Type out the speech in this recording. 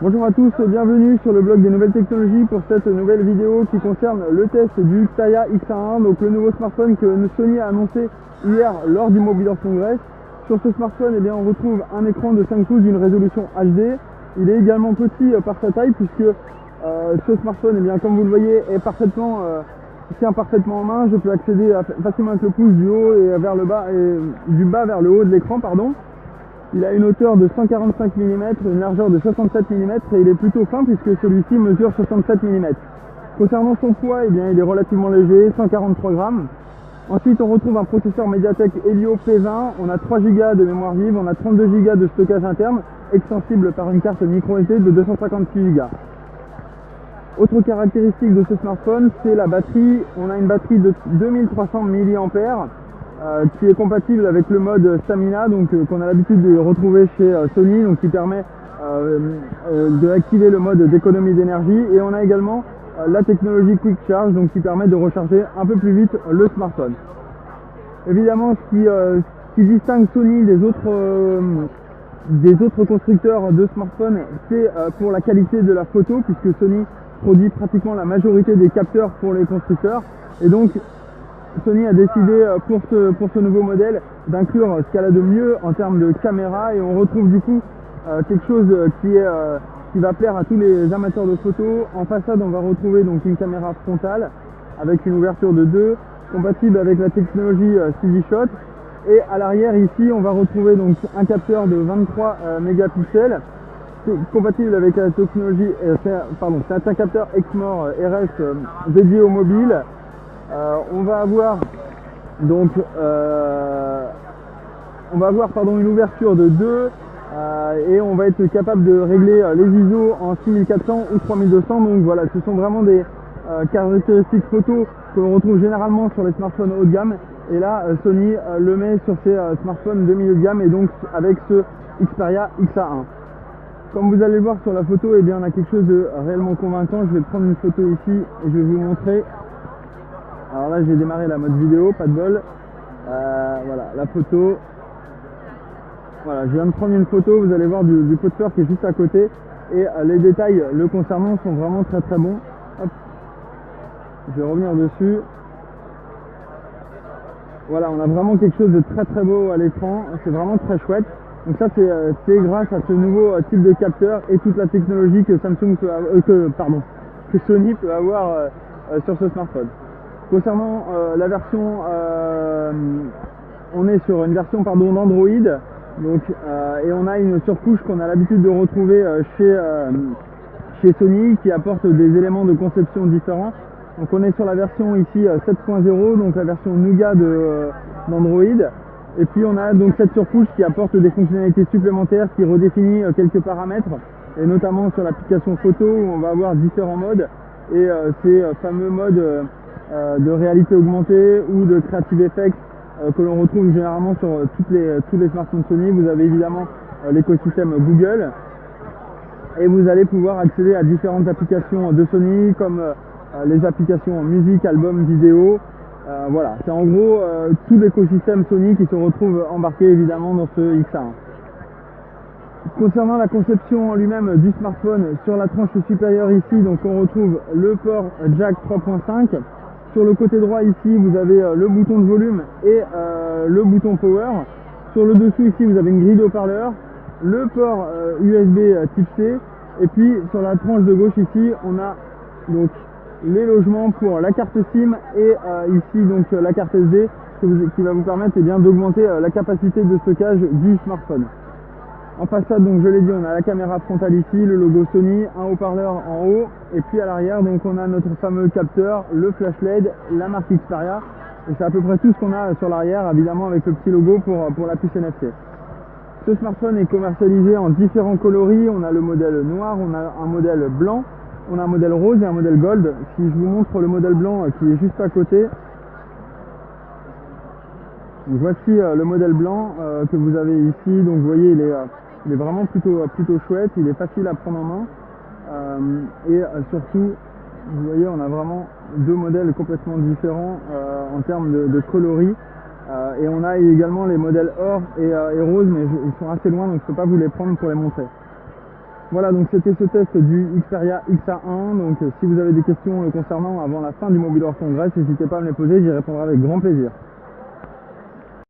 Bonjour à tous, bienvenue sur le blog des nouvelles technologies pour cette nouvelle vidéo qui concerne le test du Xperia X1, donc le nouveau smartphone que Sony a annoncé hier lors du Mobile World Congress. Sur ce smartphone, eh bien, on retrouve un écran de 5 pouces d'une résolution HD. Il est également petit par sa taille puisque ce smartphone, eh bien, comme vous le voyez, est tient parfaitement en main. Je peux accéder facilement avec le pouce du haut et vers le bas et du bas vers le haut de l'écran, pardon. Il a une hauteur de 145 mm, une largeur de 67 mm et il est plutôt fin puisque celui-ci mesure 67 mm. Concernant son poids, eh bien, il est relativement léger, 143 grammes. Ensuite, on retrouve un processeur Mediatek Helio P20, on a 3 Go de mémoire vive, on a 32 Go de stockage interne, extensible par une carte microSD de 256 Go. Autre caractéristique de ce smartphone, c'est la batterie. On a une batterie de 2300 mAh qui est compatible avec le mode Stamina, donc qu'on a l'habitude de retrouver chez Sony, donc qui permet d'activer le mode d'économie d'énergie. Et on a également la technologie Quick Charge, donc qui permet de recharger un peu plus vite le smartphone. Évidemment, ce qui distingue Sony des autres constructeurs de smartphones, c'est pour la qualité de la photo, puisque Sony produit pratiquement la majorité des capteurs pour les constructeurs. Et donc, Sony a décidé pour ce nouveau modèle d'inclure ce qu'elle a de mieux en termes de caméra, et on retrouve du coup quelque chose qui va plaire à tous les amateurs de photos. En façade, on va retrouver donc une caméra frontale avec une ouverture de 2, compatible avec la technologie CD Shot. Et à l'arrière ici, on va retrouver donc un capteur de 23 mégapixels, compatible avec la technologie, c'est un capteur Exmor RS dédié au mobile. On va avoir donc une ouverture de 2 et on va être capable de régler les ISO en 6400 ou 3200. Donc voilà, ce sont vraiment des caractéristiques photo que l'on retrouve généralement sur les smartphones haut de gamme, et là Sony le met sur ses smartphones de milieu de gamme, et donc avec ce Xperia XA1. Comme vous allez le voir sur la photo, eh bien, on a quelque chose de réellement convaincant. Je vais prendre une photo ici et je vais vous montrer. Alors là, j'ai démarré la mode vidéo, pas de bol. Voilà, la photo. Voilà, je viens de prendre une photo, vous allez voir du poster qui est juste à côté. Et les détails le concernant sont vraiment très très bons. Hop. Je vais revenir dessus. Voilà, on a vraiment quelque chose de très très beau à l'écran. C'est vraiment très chouette. Donc ça, c'est grâce à ce nouveau type de capteur et toute la technologie que Sony peut avoir sur ce smartphone. Concernant la version, on est sur une version d'Android, donc et on a une surcouche qu'on a l'habitude de retrouver chez Sony, qui apporte des éléments de conception différents. Donc on est sur la version ici 7.0, donc la version Nougat d'Android. Et puis on a donc cette surcouche qui apporte des fonctionnalités supplémentaires, qui redéfinit quelques paramètres, et notamment sur l'application photo où on va avoir différents modes, et ces fameux modes de réalité augmentée ou de Creative Effects que l'on retrouve généralement sur tous les smartphones Sony. Vous avez évidemment l'écosystème Google, et vous allez pouvoir accéder à différentes applications de Sony comme les applications musique, album, vidéo. Voilà, c'est en gros tout l'écosystème Sony qui se retrouve embarqué évidemment dans ce X1. Concernant la conception en lui-même du smartphone, sur la tranche supérieure ici, donc on retrouve le port jack 3.5. Sur le côté droit ici, vous avez le bouton de volume et le bouton power. Sur le dessous ici, vous avez une grille de haut-parleurs, le port USB type C, et puis sur la tranche de gauche ici, on a donc les logements pour la carte SIM et ici donc la carte SD qui va vous permettre d'augmenter la capacité de stockage du smartphone. En façade, donc je l'ai dit, on a la caméra frontale ici, le logo Sony, un haut-parleur en haut, et puis à l'arrière donc on a notre fameux capteur, le flash LED, la marque Xperia, et c'est à peu près tout ce qu'on a sur l'arrière, évidemment avec le petit logo pour la puce NFC. Ce smartphone est commercialisé en différents coloris. On a le modèle noir, on a un modèle blanc, on a un modèle rose et un modèle gold. Si je vous montre le modèle blanc qui est juste à côté, donc voici le modèle blanc que vous avez ici. Donc vous voyez, il est vraiment plutôt chouette, il est facile à prendre en main, et surtout, vous voyez, on a vraiment deux modèles complètement différents en termes de coloris. Et on a également les modèles or et rose, mais ils sont assez loin, donc je ne peux pas vous les prendre pour les montrer. Voilà, donc c'était ce test du Xperia XA1. Donc si vous avez des questions le concernant avant la fin du Mobile World Congress, n'hésitez pas à me les poser, j'y répondrai avec grand plaisir.